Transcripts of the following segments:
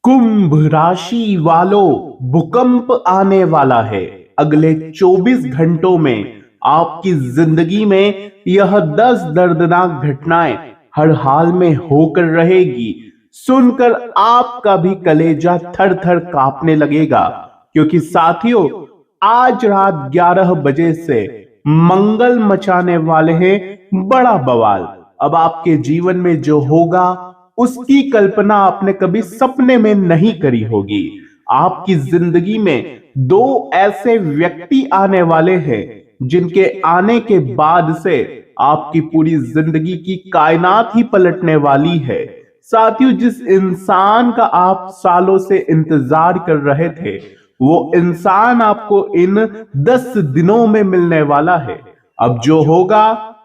कुंभ राशि वालों, भूकंप आने वाला है। अगले 24 घंटों में आपकी जिंदगी में यह 10 दर्दनाक घटनाएं हर हाल में होकर रहेगी। सुनकर आपका भी कलेजा थर थर कांपने लगेगा, क्योंकि साथियों, आज रात 11 बजे से मंगल मचाने वाले हैं बड़ा बवाल। अब आपके जीवन में जो होगा उसकी कल्पना आपने कभी सपने में नहीं करी होगी। आपकी जिंदगी में दो ऐसे व्यक्ति आने वाले हैं जिनके आने के बाद से आपकी पूरी जिंदगी की कायनात ही पलटने वाली है। साथियों, जिस इंसान का आप सालों से इंतजार कर रहे थे, वो इंसान आपको इन 10 दिनों में मिलने वाला है। अब जो होगा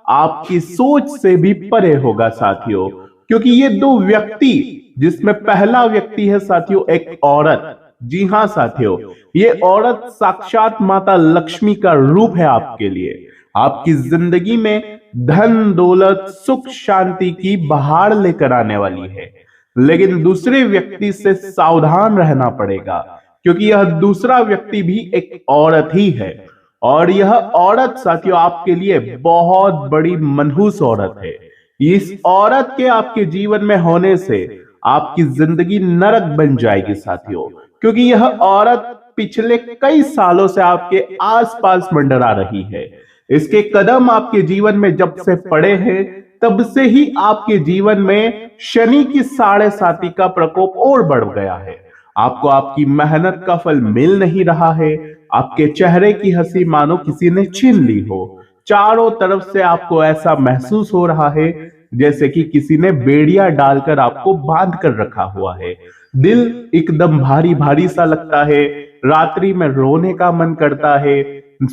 आपकी सोच से भी परे होगा साथियों, क्योंकि ये दो व्यक्ति, जिसमें पहला व्यक्ति है साथियों एक औरत। जी हां साथियों, ये औरत साक्षात माता लक्ष्मी का रूप है आपके लिए। आपकी जिंदगी में धन दौलत सुख शांति की बहार लेकर आने वाली है। लेकिन दूसरे व्यक्ति से सावधान रहना पड़ेगा, क्योंकि यह दूसरा व्यक्ति भी एक औरत ही है। और यह औरत साथियों आपके लिए बहुत बड़ी मनहूस औरत है। इस औरत के आपके जीवन में होने से आपकी जिंदगी नरक बन जाएगी साथियों, क्योंकि यह औरत पिछले कई सालों से आपके आसपास मंडरा रही है। इसके कदम आपके जीवन में जब से पड़े हैं, तब से ही आपके जीवन में शनि की 7.5 का प्रकोप और बढ़ गया है। आपको आपकी मेहनत का फल मिल नहीं रहा है। आपके चेहरे की हंसी मानो किसी ने छीन ली हो। चारों तरफ से आपको ऐसा महसूस हो रहा है जैसे कि किसी ने बेड़िया डालकर आपको बांध कर रखा हुआ है। दिल एकदम भारी भारी सा लगता है। रात्रि में रोने का मन करता है।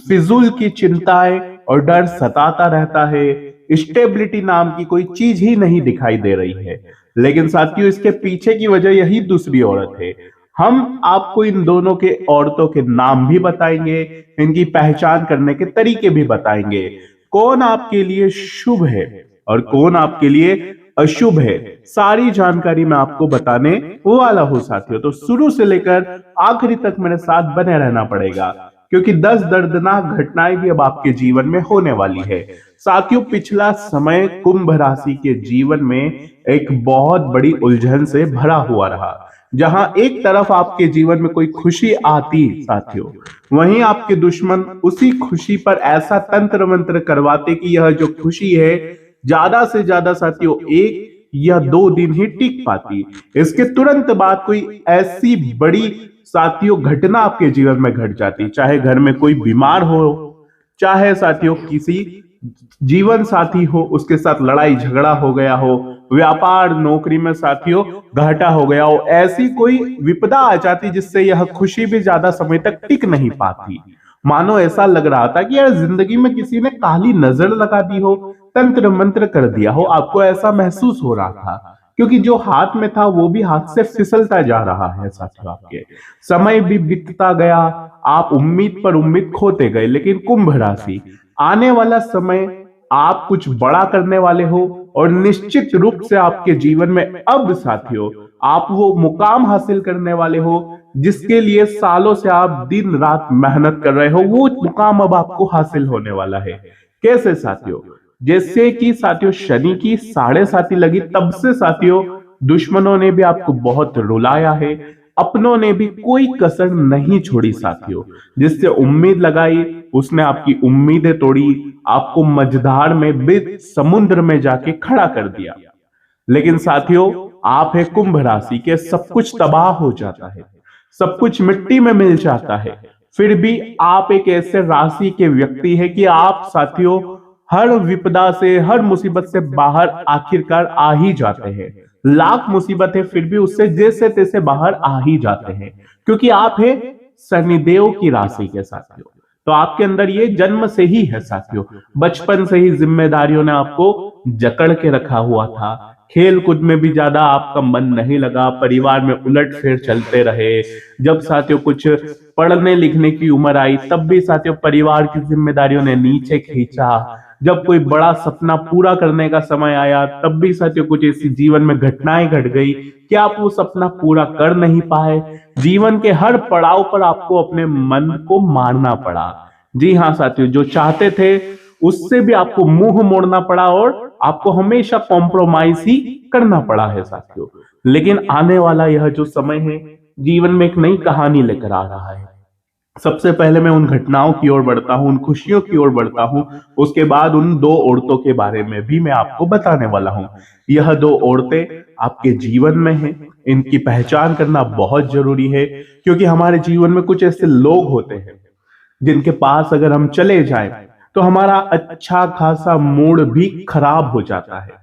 फिजूल की चिंताएं और डर सताता रहता है। स्टेबिलिटी नाम की कोई चीज ही नहीं दिखाई दे रही है। लेकिन साथियों, इसके पीछे की वजह यही दूसरी औरत है। हम आपको इन दोनों के औरतों के नाम भी बताएंगे, इनकी पहचान करने के तरीके भी बताएंगे। कौन आपके लिए शुभ है और कौन आपके लिए अशुभ है, सारी जानकारी मैं आपको बताने वाला हूं साथियों। तो शुरू से लेकर आखिरी तक मेरे साथ बने रहना पड़ेगा, क्योंकि 10 दर्दनाक घटनाएं भी अब आपके जीवन में होने वाली है साथियों। पिछला समय कुंभ राशि के जीवन में एक बहुत बड़ी उलझन से भरा हुआ रहा। जहां एक तरफ आपके जीवन में कोई खुशी आती साथियों, वहीं आपके दुश्मन उसी खुशी पर ऐसा तंत्र मंत्र करवाते कि यह जो खुशी है ज्यादा से ज्यादा साथियों 1 या 2 दिन ही टिक पाती। इसके तुरंत बाद कोई ऐसी बड़ी साथियों घटना आपके जीवन में घट जाती, चाहे घर में कोई बीमार हो, चाहे साथियों किसी जीवन साथी हो, उसके साथ लड़ाई झगड़ा हो गया हो, व्यापार नौकरी में साथियों घाटा हो गया हो। ऐसी कोई विपदा आ जाती जिससे यह खुशी भी ज्यादा समय तक टिक नहीं पाती। मानो ऐसा लग रहा था कि यार जिंदगी में किसी ने काली नजर लगा दी हो, तंत्र मंत्र कर दिया हो। आपको ऐसा महसूस हो रहा था, क्योंकि जो हाथ में था वो भी हाथ से फिसलता जा रहा है साथियों। आपके समय भी बीतता गया, आप उम्मीद पर उम्मीद खोते गए। लेकिन कुंभ राशि, आने वाला समय आप कुछ बड़ा करने वाले हो, और निश्चित रूप से आपके जीवन में अब साथियों आप वो मुकाम हासिल करने वाले हो जिसके लिए सालों से आप दिन रात मेहनत कर रहे हो। वो मुकाम अब आपको हासिल होने वाला है। कैसे साथियों? जैसे कि साथियों शनि की 7.5 लगी, तब से साथियों दुश्मनों ने भी आपको बहुत रुलाया है, अपनों ने भी कोई कसर नहीं छोड़ी साथियों। जिससे उम्मीद लगाई उसने आपकी उम्मीदें तोड़ी, आपको मझधार में बीच समुद्र में जाके खड़ा कर दिया। लेकिन साथियों, आप है कुंभ राशि के, सब कुछ तबाह हो जाता है, सब कुछ मिट्टी में मिल जाता है। फिर भी आप एक ऐसे राशि के व्यक्ति है कि आप साथियों हर विपदा से, हर मुसीबत से बाहर आखिरकार आ ही जाते हैं। लाख मुसीबत है फिर भी उससे जैसे तैसे बाहर आ ही जाते हैं, क्योंकि आप है शनिदेव की राशि के साथियों। तो आपके अंदर ये जन्म से ही है साथियों। बचपन से ही जिम्मेदारियों ने आपको जकड़ के रखा हुआ था। खेल कूद में भी ज्यादा आपका मन नहीं लगा, परिवार में उलट फेर चलते रहे। जब साथियों कुछ पढ़ने लिखने की उम्र आई, तब भी साथियों परिवार की जिम्मेदारियों ने नीचे खींचा। जब कोई बड़ा सपना पूरा करने का समय आया तब भी साथियों कुछ ऐसी जीवन में घटनाएं घट गई कि आप वो सपना पूरा कर नहीं पाए। जीवन के हर पड़ाव पर आपको अपने मन को मारना पड़ा। जी हाँ साथियों, जो चाहते थे उससे भी आपको मुंह मोड़ना पड़ा और आपको हमेशा कॉम्प्रोमाइज ही करना पड़ा है साथियों। लेकिन आने वाला यह जो समय है जीवन में एक नई कहानी लेकर आ रहा है। सबसे पहले मैं उन घटनाओं की ओर बढ़ता हूं, उन खुशियों की ओर बढ़ता हूं। उसके बाद उन दो औरतों के बारे में भी मैं आपको बताने वाला हूं। यह दो औरतें आपके जीवन में हैं, इनकी पहचान करना बहुत जरूरी है, क्योंकि हमारे जीवन में कुछ ऐसे लोग होते हैं जिनके पास अगर हम चले जाएं तो हमारा अच्छा खासा मूड भी खराब हो जाता है।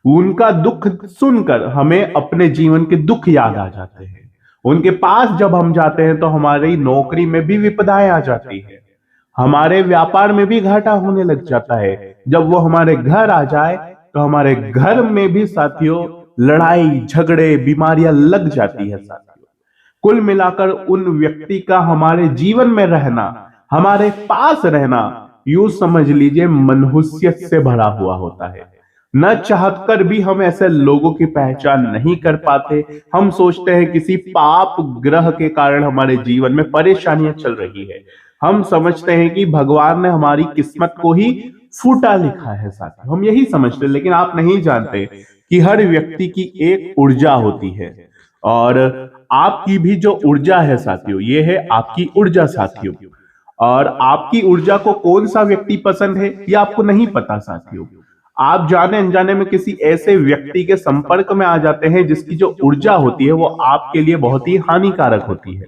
उनका दुख सुनकर हमें अपने जीवन के दुख याद आ जाते हैं। उनके पास जब हम जाते हैं तो हमारी नौकरी में भी विपदाएं आ जाती है, हमारे व्यापार में भी घाटा होने लग जाता है। जब वो हमारे घर आ जाए तो हमारे घर में भी साथियों लड़ाई झगड़े बीमारियां लग जाती है साथियों। कुल मिलाकर उन व्यक्ति का हमारे जीवन में रहना, हमारे पास रहना, यूं समझ लीजिए मनहूसियत से भरा हुआ होता है। न चाहकर भी हम ऐसे लोगों की पहचान नहीं कर पाते। हम सोचते हैं किसी पाप ग्रह के कारण हमारे जीवन में परेशानियां चल रही है। हम समझते हैं कि भगवान ने हमारी किस्मत को ही फूटा लिखा है साथियों, हम यही समझते हैं। लेकिन आप नहीं जानते कि हर व्यक्ति की एक ऊर्जा होती है, और आपकी भी जो ऊर्जा है साथियों, ये है आपकी ऊर्जा साथियों। और आपकी ऊर्जा को कौन सा व्यक्ति पसंद है ये आपको नहीं पता साथियों। आप जाने अनजाने में किसी ऐसे व्यक्ति के संपर्क में आ जाते हैं जिसकी जो ऊर्जा होती है वो आपके लिए बहुत ही हानिकारक होती है।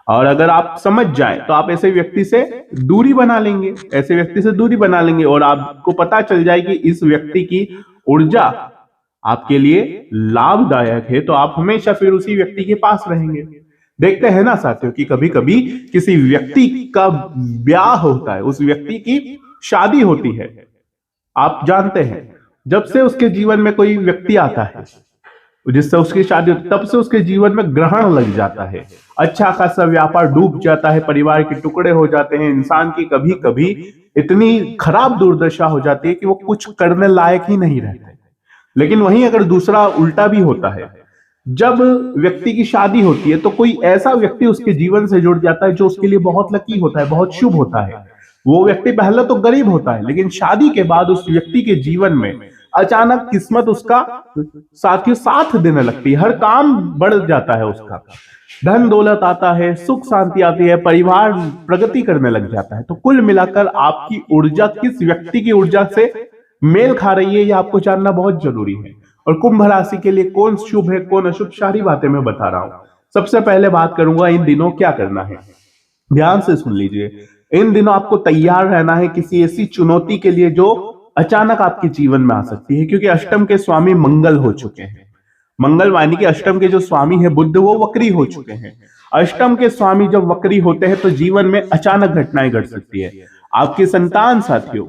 और अगर आप समझ जाएं तो आप ऐसे व्यक्ति से दूरी बना लेंगे, ऐसे व्यक्ति से दूरी बना लेंगे, और आपको पता चल जाए कि इस व्यक्ति की ऊर्जा आपके लिए लाभदायक है तो आप हमेशा फिर उसी व्यक्ति के पास रहेंगे। देखते हैं ना साथियों कि कभी कभी किसी व्यक्ति का ब्याह होता है, उस व्यक्ति की शादी होती है। आप जानते हैं जब से उसके जीवन में कोई व्यक्ति आता है जिससे उसकी शादी होती, तब से उसके जीवन में ग्रहण लग जाता है। अच्छा खासा व्यापार डूब जाता है, परिवार के टुकड़े हो जाते हैं, इंसान की कभी कभी इतनी खराब दुर्दशा हो जाती है कि वो कुछ करने लायक ही नहीं रहते। लेकिन वहीं अगर दूसरा उल्टा भी होता है, जब व्यक्ति की शादी होती है तो कोई ऐसा व्यक्ति उसके जीवन से जुड़ जाता है जो उसके लिए बहुत लकी होता है, बहुत शुभ होता है। वो व्यक्ति पहले तो गरीब होता है, लेकिन शादी के बाद उस व्यक्ति के जीवन में अचानक किस्मत उसका साथियों साथ देने लगती है, हर काम बढ़ जाता है उसका, धन दौलत आता है, सुख शांति आती है, परिवार प्रगति करने लग जाता है। तो कुल मिलाकर आपकी ऊर्जा किस व्यक्ति की ऊर्जा से मेल खा रही है, यह आपको जानना बहुत जरूरी है। और कुंभ राशि के लिए कौन शुभ है कौन अशुभ, सारी बातें मैं बता रहा हूं। सबसे पहले बात करूंगा इन दिनों क्या करना है। ध्यान से सुन लीजिए, इन दिनों आपको तैयार रहना है किसी ऐसी चुनौती के लिए जो अचानक आपके जीवन में आ सकती है, क्योंकि अष्टम के स्वामी मंगल हो चुके हैं। मंगल यानी कि अष्टम के जो स्वामी है बुध, वो वक्री हो चुके हैं। अष्टम के स्वामी जब वक्री होते हैं तो जीवन में अचानक घटनाएं घट सकती है। आपकी संतान साथियों,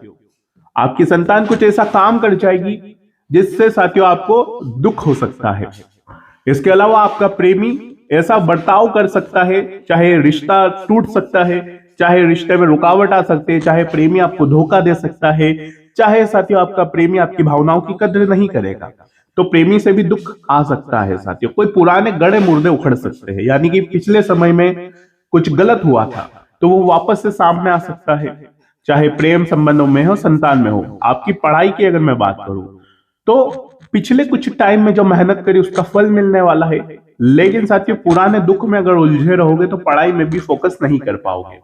आपकी संतान कुछ ऐसा काम कर जाएगी जिससे साथियों आपको दुख हो सकता है। इसके अलावा आपका प्रेमी ऐसा बर्ताव कर सकता है, चाहे रिश्ता टूट सकता है, चाहे रिश्ते में रुकावट आ सकती है, चाहे प्रेमी आपको धोखा दे सकता है, चाहे साथियों आपका प्रेमी आपकी भावनाओं की कद्र नहीं करेगा तो प्रेमी से भी दुख आ सकता है साथियों। कोई पुराने गड़े मुर्दे उखड़ सकते हैं, यानी कि पिछले समय में कुछ गलत हुआ था तो वो वापस से सामने आ सकता है, चाहे प्रेम संबंधों में हो, संतान में हो। आपकी पढ़ाई की अगर मैं बात करूं तो पिछले कुछ टाइम में जो मेहनत करी उसका फल मिलने वाला है। लेकिन साथियों पुराने दुख में अगर उलझे रहोगे तो पढ़ाई में भी फोकस नहीं कर पाओगे।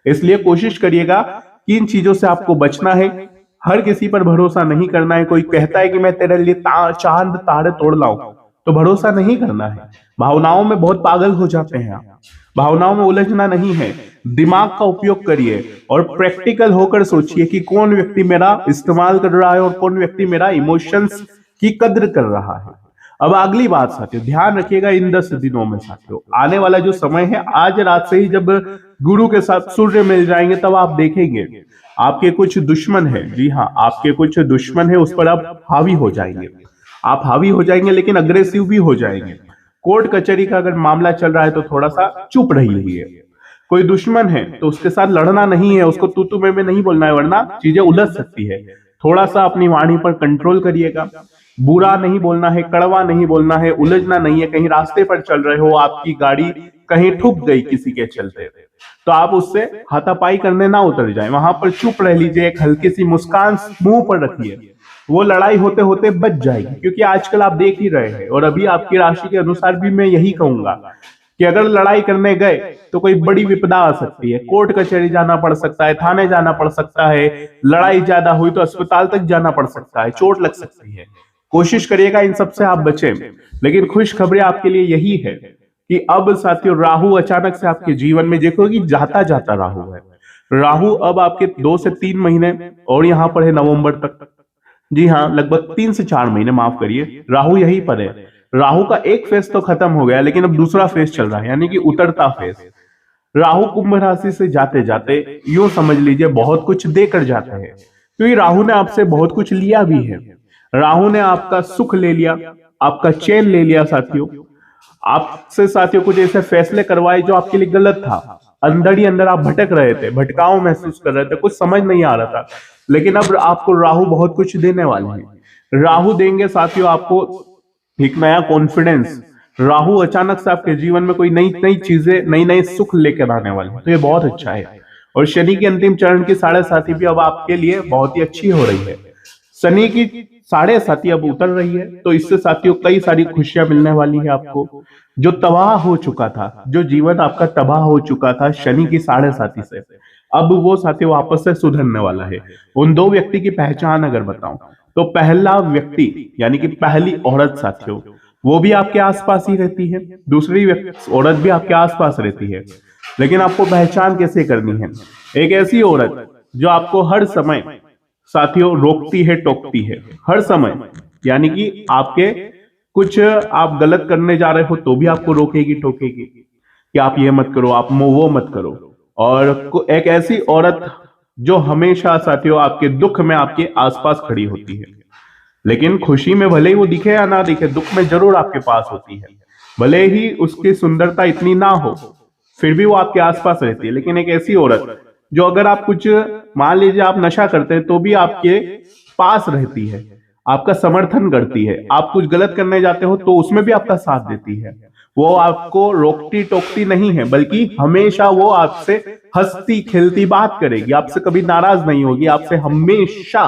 इसलिए कोशिश करिएगा कि इन चीजों से आपको बचना है। हर किसी पर भरोसा नहीं करना है। कोई कहता है कि मैं तेरे लिए चांद तारे तोड़ लाऊं, तो भरोसा नहीं करना है। भावनाओं में बहुत पागल हो जाते हैं आप, भावनाओं में उलझना नहीं है। दिमाग का उपयोग करिए और प्रैक्टिकल होकर सोचिए कि कौन व्यक्ति मेरा इस्तेमाल कर रहा है और कौन व्यक्ति मेरा इमोशंस की कद्र कर रहा है। अब अगली बात साथियों, ध्यान रखिएगा इन 10 दिनों में साथियों आने वाला जो समय है, आज रात से ही जब गुरु के साथ सूर्य मिल जाएंगे तब आप देखेंगे आपके कुछ दुश्मन है, जी हाँ आपके कुछ दुश्मन है, उस पर आप हावी हो जाएंगे। आप हावी हो जाएंगे लेकिन अग्रेसिव भी हो जाएंगे। कोर्ट कचहरी का अगर मामला चल रहा है तो थोड़ा सा चुप रहिए। कोई दुश्मन है तो उसके साथ लड़ना नहीं है, उसको तू मैं नहीं बोलना है, वरना चीजें उलझ सकती है। थोड़ा सा अपनी वाणी पर कंट्रोल करिएगा। बुरा नहीं बोलना है, कड़वा नहीं बोलना है, उलझना नहीं है। कहीं रास्ते पर चल रहे हो, आपकी गाड़ी कहीं ठुक गई किसी के चलते, तो आप उससे हाथापाई करने ना उतर जाए, वहां पर चुप रह लीजिए, एक हल्की सी मुस्कान मुंह पर रखिए, वो लड़ाई होते होते बच जाएगी। क्योंकि आजकल आप देख ही रहे हैं, और अभी आपकी राशि के अनुसार भी मैं यही कहूंगा कि अगर लड़ाई करने गए तो कोई बड़ी विपदा आ सकती है, कोर्ट कचहरी जाना पड़ सकता है, थाने जाना पड़ सकता है, लड़ाई ज्यादा हुई तो अस्पताल तक जाना पड़ सकता है, चोट लग सकती है। कोशिश करिएगा इन सब से आप बचें। लेकिन खुशखबरी आपके लिए यही है कि अब साथियों राहु अचानक से आपके जीवन में, देखो कि जाता जाता राहु है। राहु अब आपके 2 से 3 महीने और यहां पर है नवंबर तक। जी हाँ, लगभग 3 से 4 महीने, माफ करिए, राहु यहीं पर है। राहु का एक फेज तो खत्म हो गया, लेकिन अब दूसरा फेज चल रहा है, यानी कि उतरता फेज। राहु कुंभ राशि से जाते जाते यूं समझ लीजिए बहुत कुछ देकर जाते हैं, क्योंकि राहु ने आपसे बहुत कुछ लिया भी है। राहु ने आपका सुख ले लिया, आपका चैन ले लिया साथियों। आपसे साथियों कुछ ऐसे फैसले करवाए जो आपके लिए गलत था। अंदर ही अंदर आप भटक रहे थे, भटकाव महसूस कर रहे थे, कुछ समझ नहीं आ रहा था। लेकिन अब आपको राहु बहुत कुछ देने वाले हैं। राहु देंगे साथियों आपको एक नया कॉन्फिडेंस। राहु अचानक से आपके जीवन में कोई नई नई चीजें, नई नई सुख लेकर आने वाले हैं, तो ये बहुत अच्छा है। और शनि की अंतिम चरण की 7.5 भी अब आपके लिए बहुत ही अच्छी हो रही है। शनि की 7.5 अब उतर रही है, तो इससे साथियों कई सारी खुशियां मिलने वाली है आपको। जो तबाह हो चुका था, जो जीवन आपका तबाह हो चुका था शनि की 7.5 से, अब वो साथियों वापस से सुधरने वाला है। उन 2 व्यक्ति की पहचान अगर बताऊं तो पहला व्यक्ति यानी कि पहली औरत साथियों, वो भी आपके आसपास ही रहती है, दूसरी औरत भी आपके आसपास रहती है। लेकिन आपको पहचान कैसे करनी है? एक ऐसी औरत जो आपको हर समय साथियों रोकती है, टोकती है, हर समय, यानी कि आपके कुछ आप गलत करने जा रहे हो तो भी आपको रोकेगी, टोकेगी कि आप ये मत करो, आप वो मत करो। और एक ऐसी औरत जो हमेशा साथियों आपके दुख में आपके आसपास खड़ी होती है, लेकिन खुशी में भले ही वो दिखे या ना दिखे, दुख में जरूर आपके पास होती है। भले ही उसकी सुंदरता इतनी ना हो, फिर भी वो आपके आसपास रहती है। लेकिन एक ऐसी औरत जो अगर आप कुछ, मान लीजिए आप नशा करते हैं तो भी आपके पास रहती है, आपका समर्थन करती है। आप कुछ गलत करने जाते हो तो उसमें भी आपका साथ देती है। वो आपको रोकती टोकती नहीं है, बल्कि हमेशा वो आपसे हंसती खेलती बात करेगी, आपसे कभी नाराज नहीं होगी, आपसे हमेशा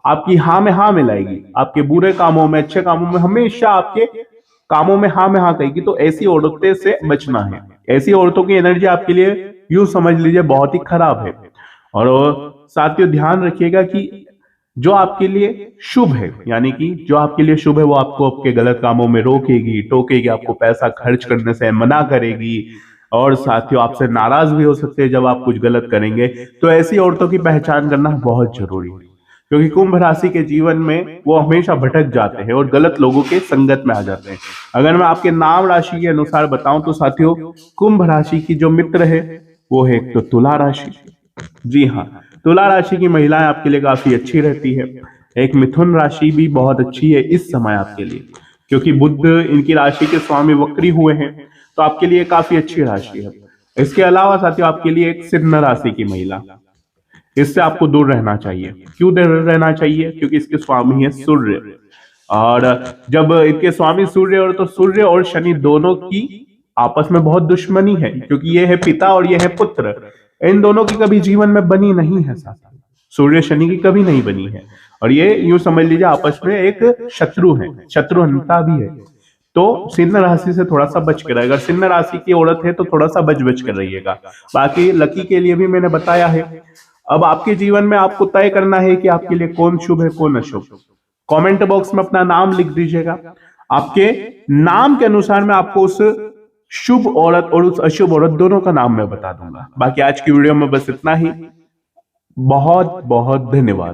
आपकी हाँ में हाँ मिलाएगी। आपके बुरे कामों में, अच्छे कामों में, हमेशा आपके कामों में हाँ कहेगी। तो ऐसी औरतें से बचना है। ऐसी औरतों की एनर्जी आपके लिए यूं समझ लीजिए बहुत ही खराब है। और साथियों ध्यान रखिएगा कि जो आपके लिए शुभ है, यानी कि जो आपके लिए शुभ है, वो आपको आपके गलत कामों में रोकेगी, टोकेगी, आपको पैसा खर्च करने से मना करेगी, और साथियों आपसे नाराज भी हो सकते हैं जब आप कुछ गलत करेंगे। तो ऐसी औरतों की पहचान करना बहुत जरूरी है, क्योंकि कुंभ राशि के जीवन में वो हमेशा भटक जाते हैं और गलत लोगों के संगत में आ जाते हैं। अगर मैं आपके नाम राशि के अनुसार बताऊं तो साथियों कुंभ राशि की जो मित्र है वो है एक तो तुला राशि। जी हाँ, तुला राशि की महिलाएं आपके लिए काफी अच्छी रहती है। एक मिथुन राशि भी बहुत अच्छी है इस समय आपके लिए, क्योंकि बुध इनकी राशि के स्वामी वक्री हुए हैं, तो आपके लिए काफी अच्छी राशि है। इसके अलावा साथियों आपके लिए एक सिंह राशि की महिला, इससे आपको दूर रहना चाहिए। क्यों दूर रहना चाहिए? क्योंकि इसके स्वामी है सूर्य, और जब इनके स्वामी सूर्य, और तो सूर्य और शनि दोनों की आपस में बहुत दुश्मनी है, क्योंकि ये है पिता और ये है पुत्र। इन दोनों की कभी जीवन में बनी नहीं है साथ, सूर्य शनि की कभी नहीं बनी है। और ये यूं समझ लीजिए आपस में एक शत्रु है, शत्रुहंता भी है। तो सिंह राशि से थोड़ा सा बच कर, अगर सिंह राशि की औरत है तो थोड़ा सा बच कर रहिएगा। बाकी लकी के लिए भी मैंने बताया है। अब आपके जीवन में आपको तय करना है कि आपके लिए कौन शुभ है कौन अशुभ। कमेंट बॉक्स में अपना नाम लिख दीजिएगा। आपके नाम के अनुसार मैं आपको उस शुभ औरत और उस अशुभ औरत दोनों का नाम मैं बता दूंगा। बाकी आज की वीडियो में बस इतना ही। बहुत बहुत धन्यवाद।